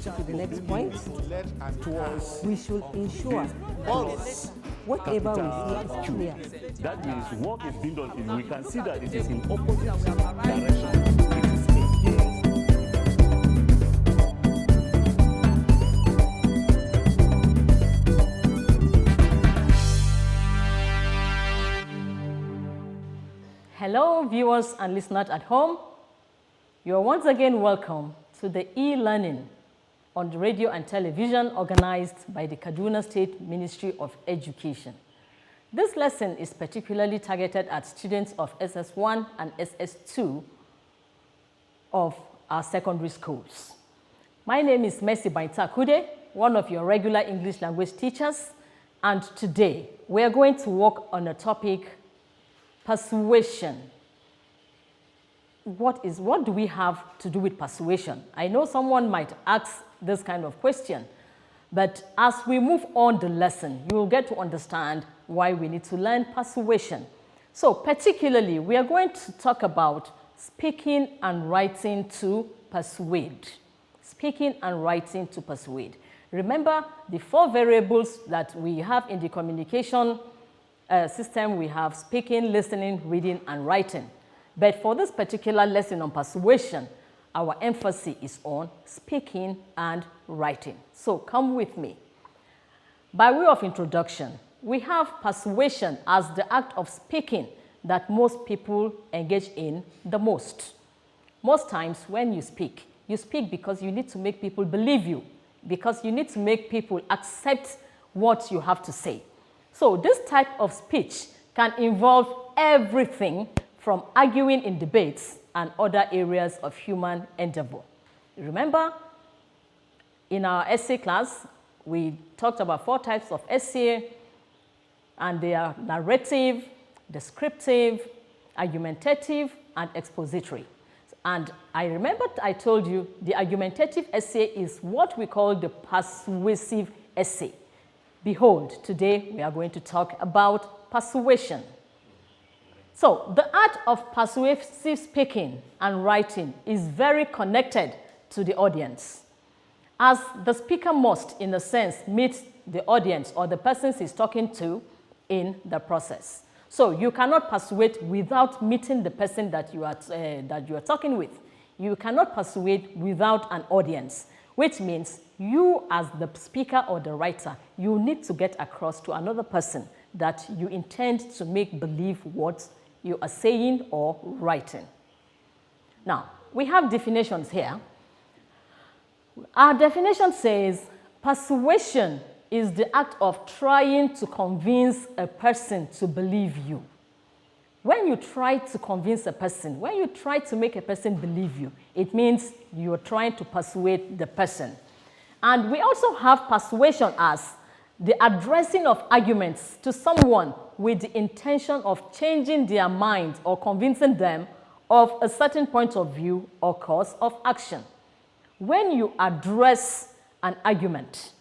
to the next point. We should ensure whatever we say is clear. That means work is being done. We can see that it is in opposite direction. Hello, viewers and listeners at home. You are once again welcome to the e-learning on the radio and television organized by the Kaduna State Ministry of Education. This lesson is particularly targeted at students of SS1 and SS2 of our secondary schools. My name is Mercy Baintakude, one of your regular English language teachers, and today we are going to work on a topic: persuasion. What do we have to do with persuasion? I know someone might ask this kind of question, but as we move on the lesson, you will get to understand why we need to learn persuasion. So particularly, we are going to talk about speaking and writing to persuade. Speaking and writing to persuade. Remember the 4 variables that we have in the communication system. We have speaking, listening, reading, and writing. But for this particular lesson on persuasion, our emphasis is on speaking and writing. So come with me. By way of introduction, we have persuasion as the act of speaking that most people engage in the most. Most times when you speak because you need to make people believe you, because you need to make people accept what you have to say. So this type of speech can involve everything from arguing in debates and other areas of human endeavor. Remember, in our essay class, we talked about 4 types of essay, and they are narrative, descriptive, argumentative, and expository. And I remember I told you the argumentative essay is what we call the persuasive essay. Behold, today we are going to talk about persuasion. So the art of persuasive speaking and writing is very connected to the audience, as the speaker must, in a sense, meet the audience or the person he's talking to in the process. So you cannot persuade without meeting the person that you are talking with. You cannot persuade without an audience, which means you as the speaker or the writer, you need to get across to another person that you intend to make believe what you are saying or writing. Now, we have definitions here. Our definition says, persuasion is the act of trying to convince a person to believe you. When you try to convince a person, when you try to make a person believe you, it means you're trying to persuade the person. And we also have persuasion as the addressing of arguments to someone with the intention of changing their mind or convincing them of a certain point of view or course of action. When you address an argument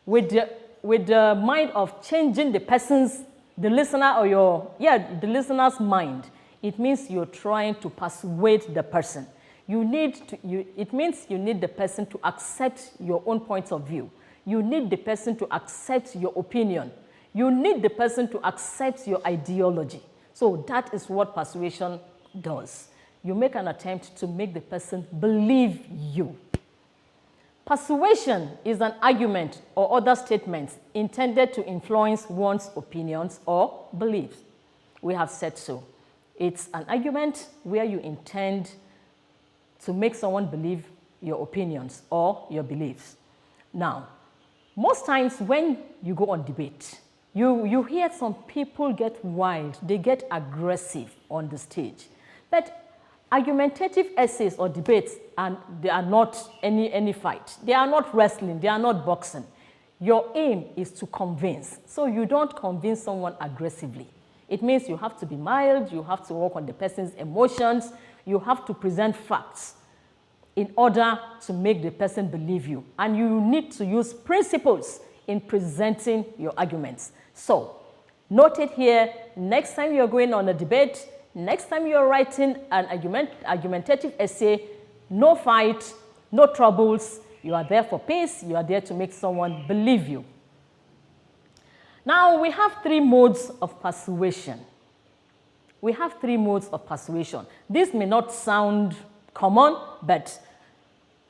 with the mind of changing the listener's mind, it means you're trying to persuade the person. It means you need the person to accept your own point of view. You need the person to accept your opinion. You need the person to accept your ideology. So that is what persuasion does. You make an attempt to make the person believe you. Persuasion is an argument or other statements intended to influence one's opinions or beliefs. We have said so. It's an argument where you intend to make someone believe your opinions or your beliefs. Now, most times when you go on debate, you hear some people get wild, they get aggressive on the stage. But argumentative essays or debates, and they are not any fight. They are not wrestling, they are not boxing. Your aim is to convince. So you don't convince someone aggressively. It means you have to be mild, you have to work on the person's emotions, you have to present facts in order to make the person believe you. And you need to use principles in presenting your arguments. So, note it here, next time you're going on a debate, next time you're writing an argumentative essay, no fight, no troubles, You are there for peace. You are there to make someone believe you. Now, we have 3 modes of persuasion. We have 3 modes of persuasion. This may not sound common, but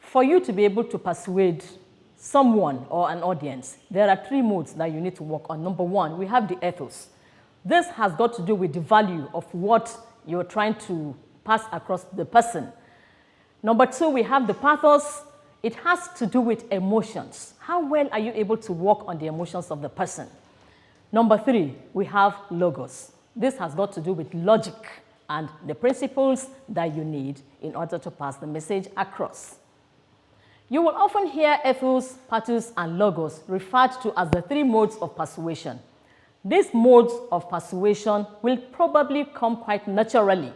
for you to be able to persuade someone or an audience, there are 3 modes that you need to work on. Number 1, we have the ethos. This has got to do with the value of what you're trying to pass across the person. Number 2, we have the pathos. It has to do with emotions. How well are you able to work on the emotions of the person? Number 3, we have logos. This has got to do with logic and the principles that you need in order to pass the message across. You will often hear ethos, pathos, and logos referred to as the 3 modes of persuasion. These modes of persuasion will probably come quite naturally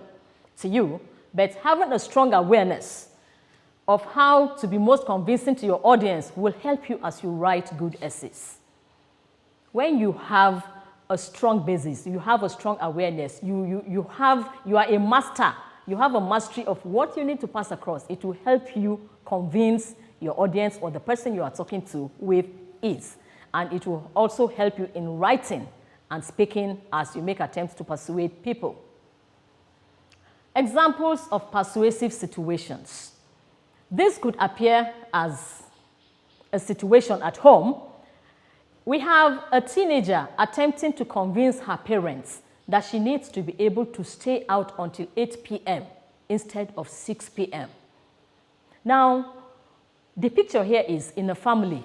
to you, but having a strong awareness of how to be most convincing to your audience will help you as you write good essays. When you have a strong basis, you have a strong awareness, you are a master, you have a mastery of what you need to pass across, it will help you convince your audience or the person you are talking to with ease. And it will also help you in writing and speaking as you make attempts to persuade people. Examples of persuasive situations. This could appear as a situation at home. We have a teenager attempting to convince her parents that she needs to be able to stay out until 8 p.m. instead of 6 p.m. Now, the picture here is in a family.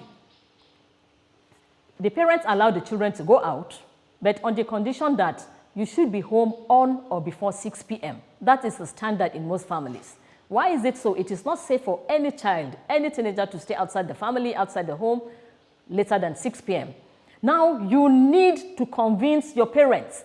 The parents allow the children to go out, but on the condition that you should be home on or before 6 p.m. That is the standard in most families. Why is it so? It is not safe for any child, any teenager to stay outside the family, outside the home, later than 6 p.m. Now, you need to convince your parents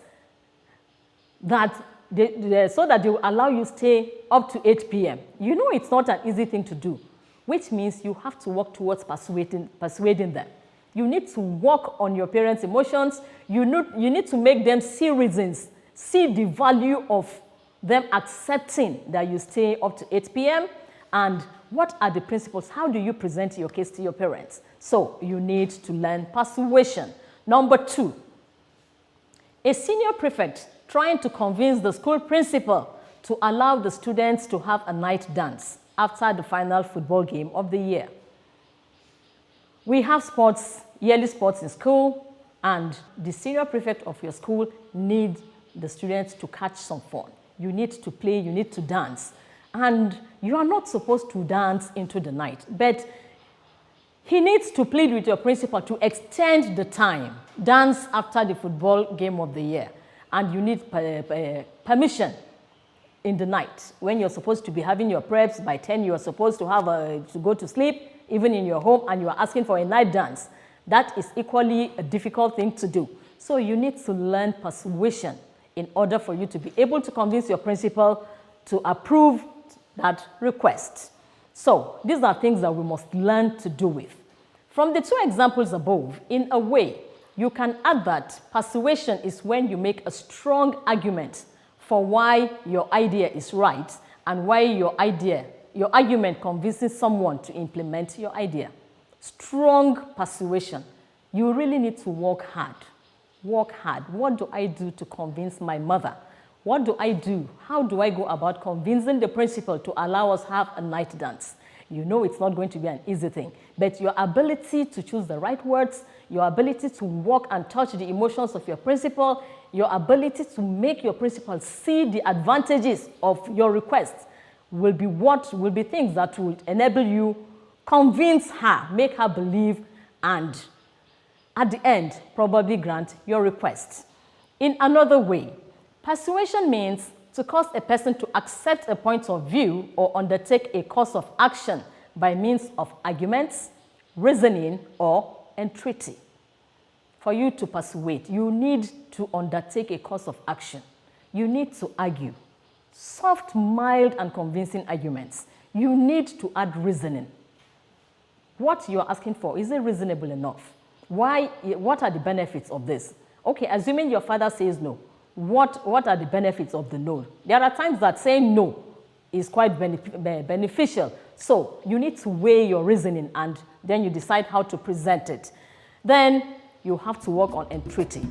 that so that they will allow you to stay up to 8 p.m. You know it's not an easy thing to do, which means you have to work towards persuading them. You need to work on your parents' emotions. You need to make them see reasons, see the value of them accepting that you stay up to 8 p.m. and what are the principles? How do you present your case to your parents? So you need to learn persuasion. Number 2, a senior prefect trying to convince the school principal to allow the students to have a night dance after the final football game of the year. We have sports, yearly sports in school, and the senior prefect of your school needs the students to catch some fun. You need to play, you need to dance. And you are not supposed to dance into the night, but he needs to plead with your principal to extend the time, dance after the football game of the year. And you need permission in the night. When you're supposed to be having your preps, by 10 you are supposed to have to go to sleep, even in your home, and you are asking for a night dance. That is equally a difficult thing to do. So you need to learn persuasion in order for you to be able to convince your principal to approve that request. So these are things that we must learn to do with. From the 2 examples above, in a way, you can add that persuasion is when you make a strong argument for why your idea is right and why your argument convinces someone to implement your idea. Strong persuasion. You really need to work hard. Work hard. What do I do to convince my mother? What do I do? How do I go about convincing the principal to allow us to have a night dance? You know it's not going to be an easy thing, but your ability to choose the right words, your ability to walk and touch the emotions of your principal, your ability to make your principal see the advantages of your request will be things that will enable you convince her, make her believe, and at the end, probably grant your request. In another way, persuasion means to cause a person to accept a point of view or undertake a course of action by means of arguments, reasoning, or entreaty. For you to persuade, you need to undertake a course of action. You need to argue. Soft, mild, and convincing arguments. You need to add reasoning. What you're asking for, is it reasonable enough? What are the benefits of this? Okay, assuming your father says no, what are the benefits of the no? There are times that saying no is quite beneficial. So you need to weigh your reasoning and then you decide how to present it. Then you have to work on entreaty.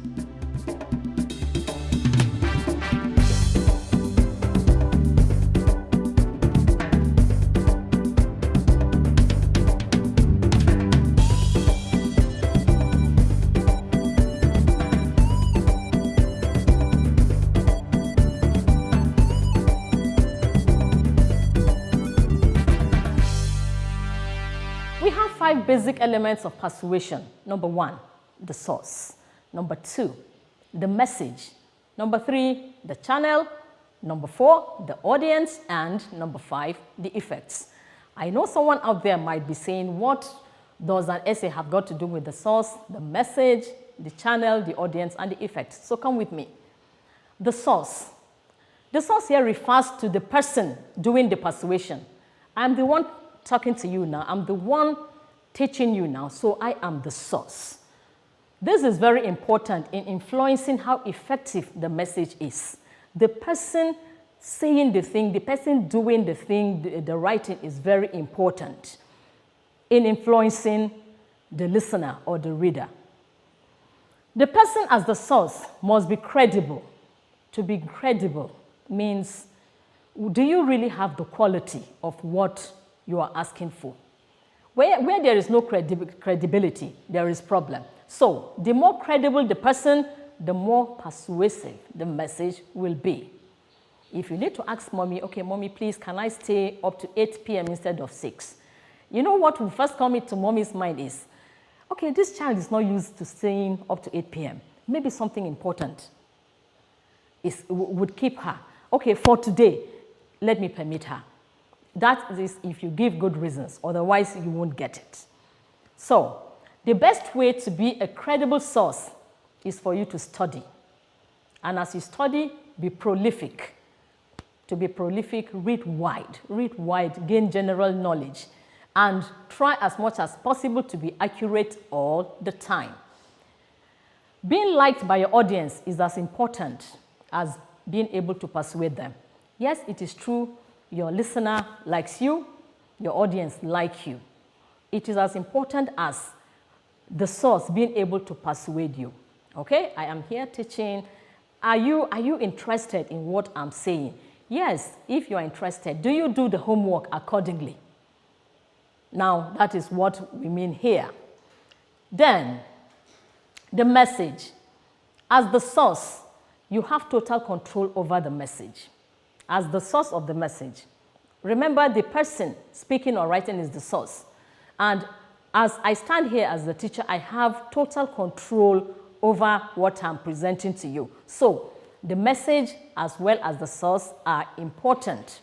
We have 5 basic elements of persuasion. Number 1, the source. Number 2, the message. Number 3, the channel. Number 4, the audience. And number 5, the effects. I know someone out there might be saying, what does an essay have got to do with the source, the message, the channel, the audience, and the effects? So come with me. The source. The source here refers to the person doing the persuasion. I'm the one talking to you now. I'm the one teaching you now, so I am the source. This is very important in influencing how effective the message is. The person saying the thing, the person doing the thing, the writing is very important in influencing the listener or the reader. The person as the source must be credible. To be credible means, do you really have the quality of what you are asking for? Where there is no credibility, there is problem. So the more credible the person, the more persuasive the message will be. If you need to ask mommy, okay, mommy, please, can I stay up to 8 p.m. instead of 6? You know what will first come into mommy's mind is, okay, this child is not used to staying up to 8 p.m. Maybe something important would keep her. Okay, for today, let me permit her. That is if you give good reasons, otherwise you won't get it. So, the best way to be a credible source is for you to study. And as you study, be prolific. To be prolific, read wide, gain general knowledge, and try as much as possible to be accurate all the time. Being liked by your audience is as important as being able to persuade them. Yes, it is true. Your listener likes you, your audience likes you. It is as important as the source being able to persuade you. Okay, I am here teaching. Are you interested in what I'm saying? Yes, if you are interested, do you do the homework accordingly? Now, that is what we mean here. Then, the message. As the source, you have total control over the message. As the source of the message. Remember, the person speaking or writing is the source. And as I stand here as the teacher, I have total control over what I'm presenting to you. So, the message as well as the source are important.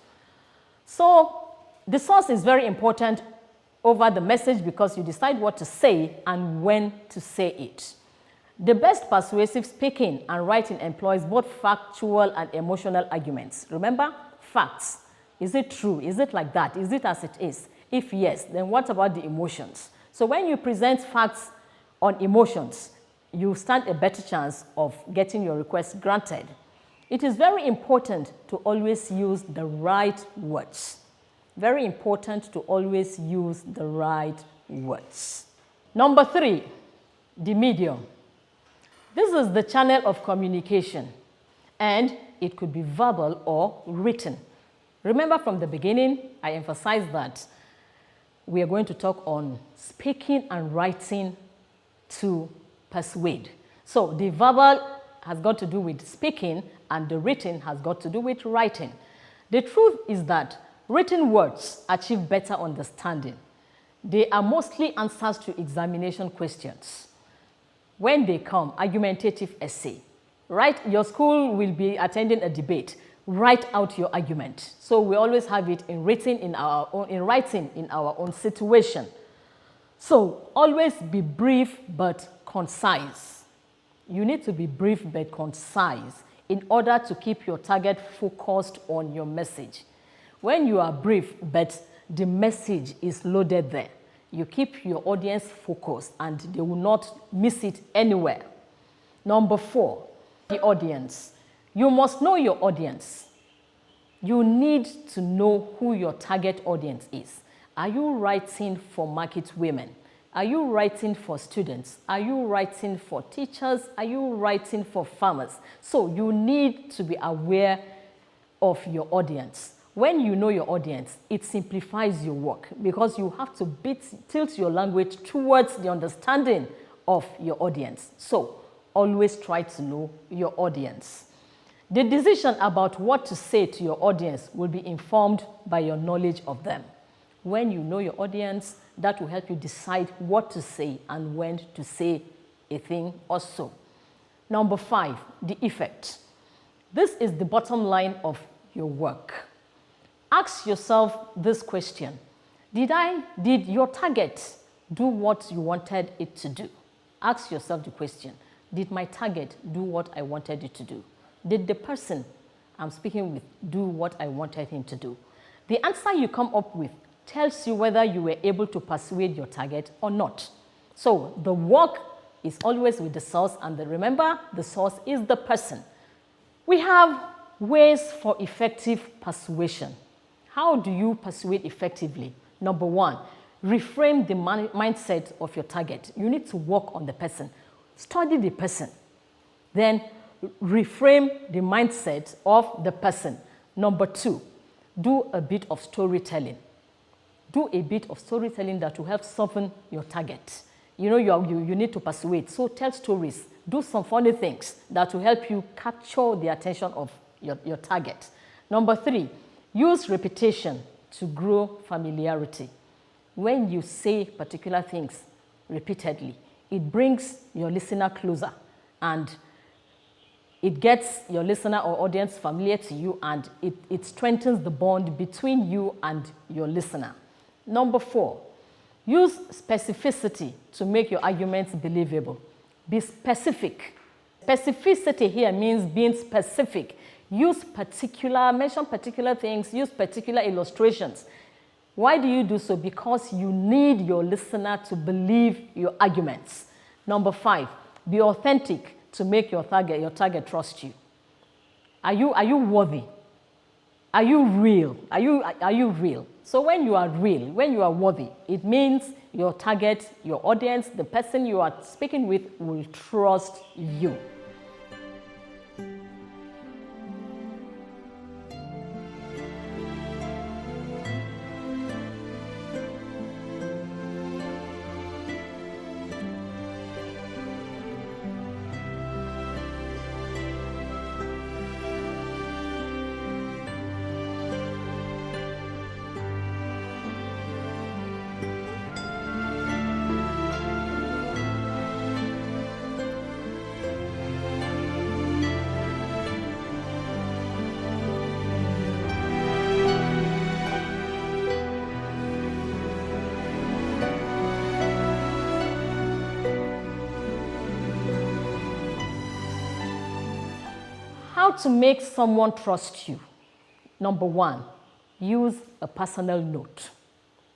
So, the source is very important over the message because you decide what to say and when to say it. The best persuasive speaking and writing employs both factual and emotional arguments. Remember, facts. Is it true? Is it like that? Is it as it is? If yes, then what about the emotions? So when you present facts on emotions, you stand a better chance of getting your request granted. It is very important to always use the right words. Very important to always use the right words. Number 3, the medium. This is the channel of communication, and it could be verbal or written. Remember from the beginning, I emphasized that we are going to talk on speaking and writing to persuade. So the verbal has got to do with speaking, and the written has got to do with writing. The truth is that written words achieve better understanding. They are mostly answers to examination questions. When they come, argumentative essay. Right? Your school will be attending a debate. Write out your argument. So we always have it in writing in our own situation. So always be brief but concise. You need to be brief but concise in order to keep your target focused on your message. When you are brief but the message is loaded there, you keep your audience focused and they will not miss it anywhere. Number 4, the audience. You must know your audience. You need to know who your target audience is. Are you writing for market women? Are you writing for students? Are you writing for teachers? Are you writing for farmers? So you need to be aware of your audience. When you know your audience, it simplifies your work because you have to tilt your language towards the understanding of your audience. So always try to know your audience. The decision about what to say to your audience will be informed by your knowledge of them. When you know your audience, that will help you decide what to say and when to say a thing or so. Number 5, the effect. This is the bottom line of your work. Ask yourself this question. Did your target do what you wanted it to do? Ask yourself the question. Did my target do what I wanted it to do? Did the person I'm speaking with do what I wanted him to do? The answer you come up with tells you whether you were able to persuade your target or not. So the work is always with the source, and remember, the source is the person. We have ways for effective persuasion. How do you persuade effectively? Number 1, reframe the mindset of your target. You need to work on the person. Study the person. Then reframe the mindset of the person. Number 2, do a bit of storytelling. Do a bit of storytelling that will help soften your target. You know, you need to persuade, so tell stories. Do some funny things that will help you capture the attention of your target. Number 3, use repetition to grow familiarity. When you say particular things repeatedly, it brings your listener closer and it gets your listener or audience familiar to you, and it strengthens the bond between you and your listener. Number 4, use specificity to make your arguments believable. Be specific. Specificity here means being specific. Mention particular things, use particular illustrations. Why do you do so? Because you need your listener to believe your arguments. Number 5, be authentic to make your target trust you. Are you worthy? Are you real? Are you real? So when you are real, when you are worthy, it means your target, your audience, the person you are speaking with will trust you. How to make someone trust you. Number 1, use a personal note.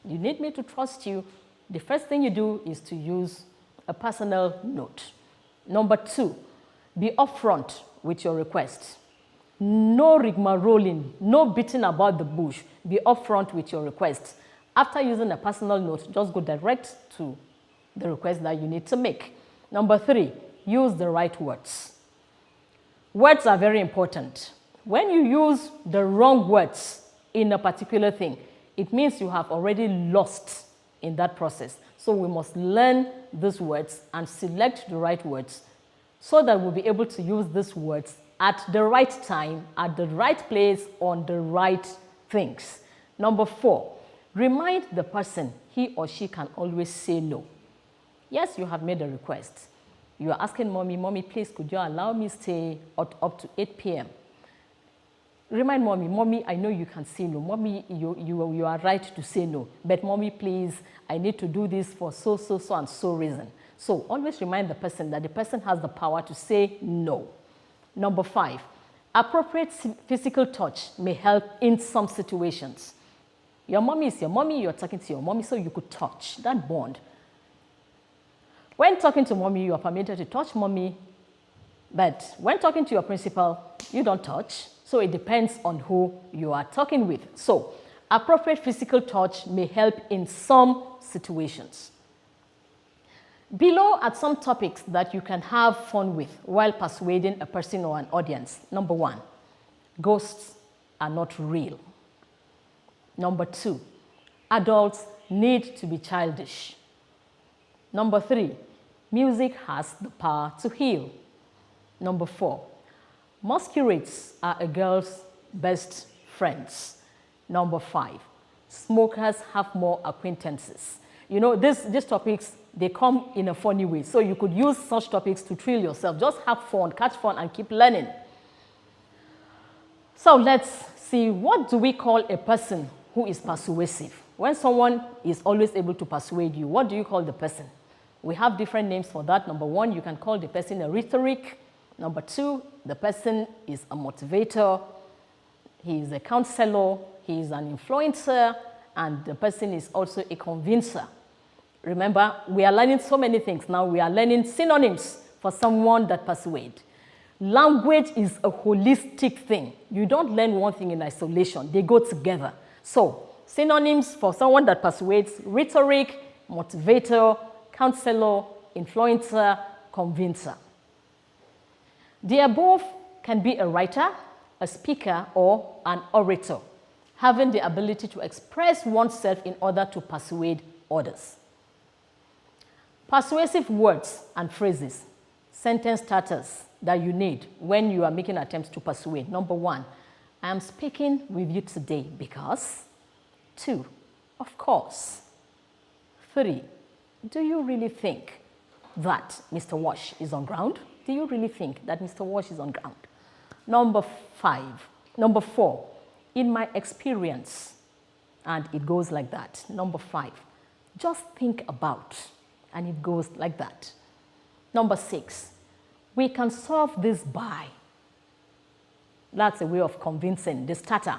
You need me to trust you. The first thing you do is to use a personal note. Number 2, be upfront with your request. No rigmaroling, no beating about the bush. Be upfront with your request. After using a personal note, just go direct to the request that you need to make. Number 3, use the right words. Words are very important. When you use the wrong words in a particular thing, it means you have already lost in that process. So we must learn these words and select the right words so that we'll be able to use these words at the right time, at the right place, on the right things. Number 4, remind the person he or she can always say no. Yes, you have made a request. You are asking mommy, please, could you allow me stay up to 8 p.m.? Remind mommy, I know you can say no. Mommy, you are right to say no. But mommy, please, I need to do this for so and so reason. So always remind the person that the person has the power to say no. Number 5, appropriate physical touch may help in some situations. Your mommy is your mommy, you're talking to your mommy, so you could touch that bond. When talking to mommy, you are permitted to touch mommy But when talking to your principal, you don't touch. So it depends on who you are talking with. So appropriate physical touch may help in some situations. Below are some topics that you can have fun with while persuading a person or an audience. Number 1, ghosts are not real. Number 2, adults need to be childish. Number 3, music has the power to heal. Number 4, masquerades are a girl's best friends. Number 5, smokers have more acquaintances. You know, these topics, they come in a funny way. So you could use such topics to thrill yourself. Just have fun, catch fun, and keep learning. So let's see, what do we call a person who is persuasive? When someone is always able to persuade you, what do you call the person? We have different names for that. Number 1, you can call the person a rhetoric. Number 2, the person is a motivator. He is a counselor. He is an influencer. And the person is also a convincer. Remember, we are learning so many things. Now we are learning synonyms for someone that persuades. Language is a holistic thing. You don't learn one thing in isolation. They go together. So synonyms for someone that persuades: rhetoric, motivator, counselor, influencer, convincer. The above can be a writer, a speaker, or an orator, having the ability to express oneself in order to persuade others. Persuasive words and phrases, sentence starters that you need when you are making attempts to persuade. Number 1, I am speaking with you today because. 2, of course. 3, do you really think that Mr. Wash is on ground? Do you really think that Mr. Wash is on ground? Number 4, in my experience, and it goes like that. Number 5, just think about, and it goes like that. Number 6, we can solve this by. That's a way of convincing the starter.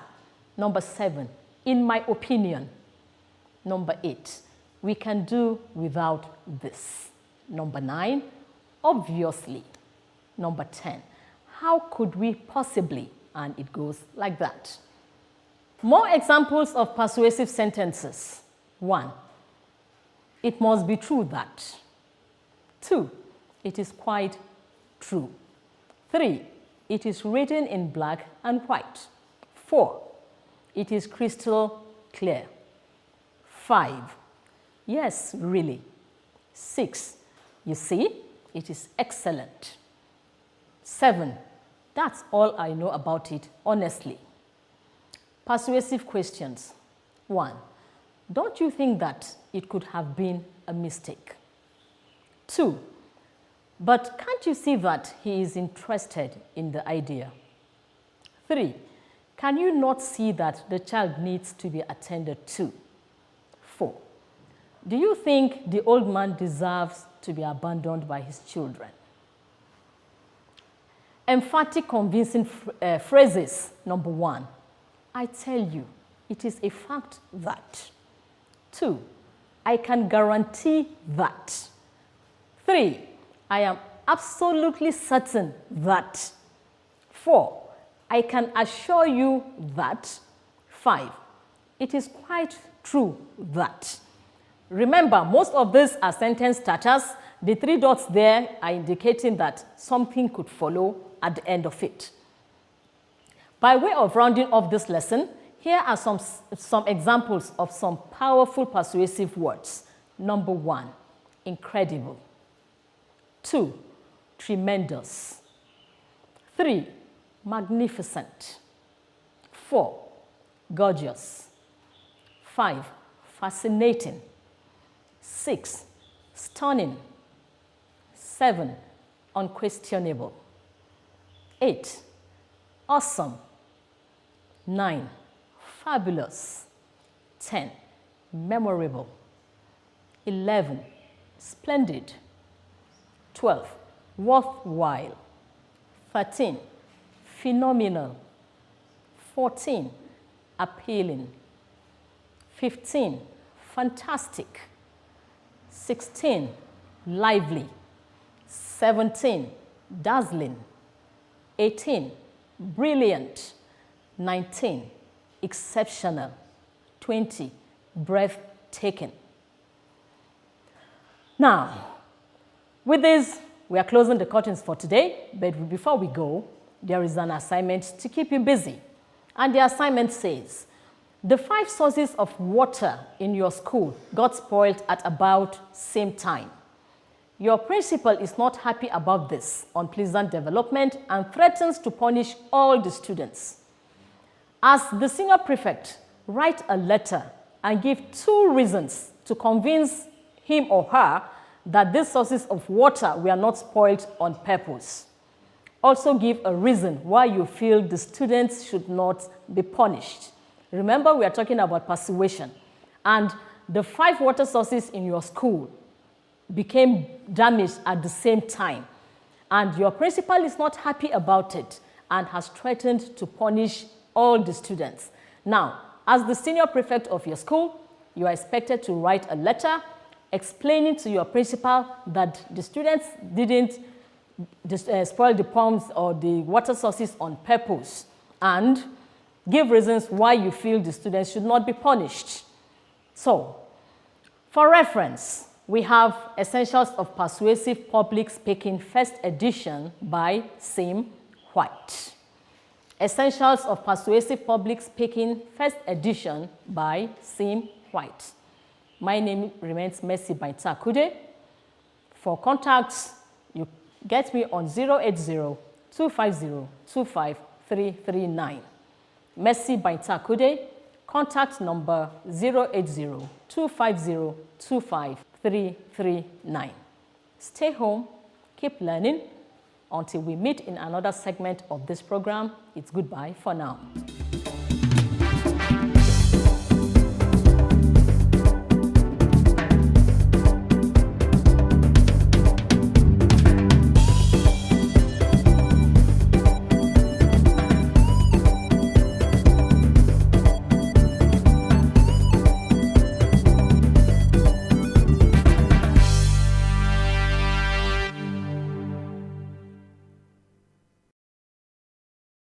Number 7, in my opinion. Number 8, we can do without this. Number 9, obviously. Number 10, how could we possibly? And it goes like that. More examples of persuasive sentences. 1, it must be true that. 2, it is quite true. 3, it is written in black and white. 4, it is crystal clear. 5, yes, really. 6, you see, it is excellent. 7, that's all I know about it, honestly. Persuasive questions. 1, don't you think that it could have been a mistake? 2, but can't you see that he is interested in the idea? 3, can you not see that the child needs to be attended to? 4, do you think the old man deserves to be abandoned by his children? Emphatic, convincing phrases. Number 1, I tell you, it is a fact that. 2, I can guarantee that. 3, I am absolutely certain that. 4, I can assure you that. 5, it is quite true that. Remember, most of these are sentence starters. The 3 dots there are indicating that something could follow at the end of it. By way of rounding off this lesson, here are some examples of some powerful persuasive words. Number 1, incredible. 2, tremendous. 3, magnificent. 4, gorgeous. 5, fascinating. 6, stunning. 7, unquestionable. 8, awesome. 9, fabulous. 10, memorable. 11, splendid. 12, worthwhile. 13, phenomenal. 14, appealing. 15, fantastic. 16, lively. 17, dazzling. 18, brilliant. 19, exceptional. 20, breathtaking. Now, with this, we are closing the curtains for today, but before we go, there is an assignment to keep you busy. And the assignment says, the 5 sources of water in your school got spoiled at about same time. Your principal is not happy about this unpleasant development and threatens to punish all the students. As the senior prefect, write a letter and give 2 reasons to convince him or her that these sources of water were not spoiled on purpose. Also give a reason why you feel the students should not be punished. Remember, we are talking about persuasion. And the 5 water sources in your school became damaged at the same time. And your principal is not happy about it and has threatened to punish all the students. Now, as the senior prefect of your school, you are expected to write a letter explaining to your principal that the students didn't spoil the ponds or the water sources on purpose, and give reasons why you feel the students should not be punished. So, for reference, we have Essentials of Persuasive Public Speaking, First Edition by Sim White. Essentials of Persuasive Public Speaking, First Edition by Sim White. My name remains Mercy Baita-Kude. For contacts, you get me on 080-250-25339. Mercy Baita-Kude, contact number 080-250-25339. Stay home, keep learning. Until we meet in another segment of this program, it's goodbye for now.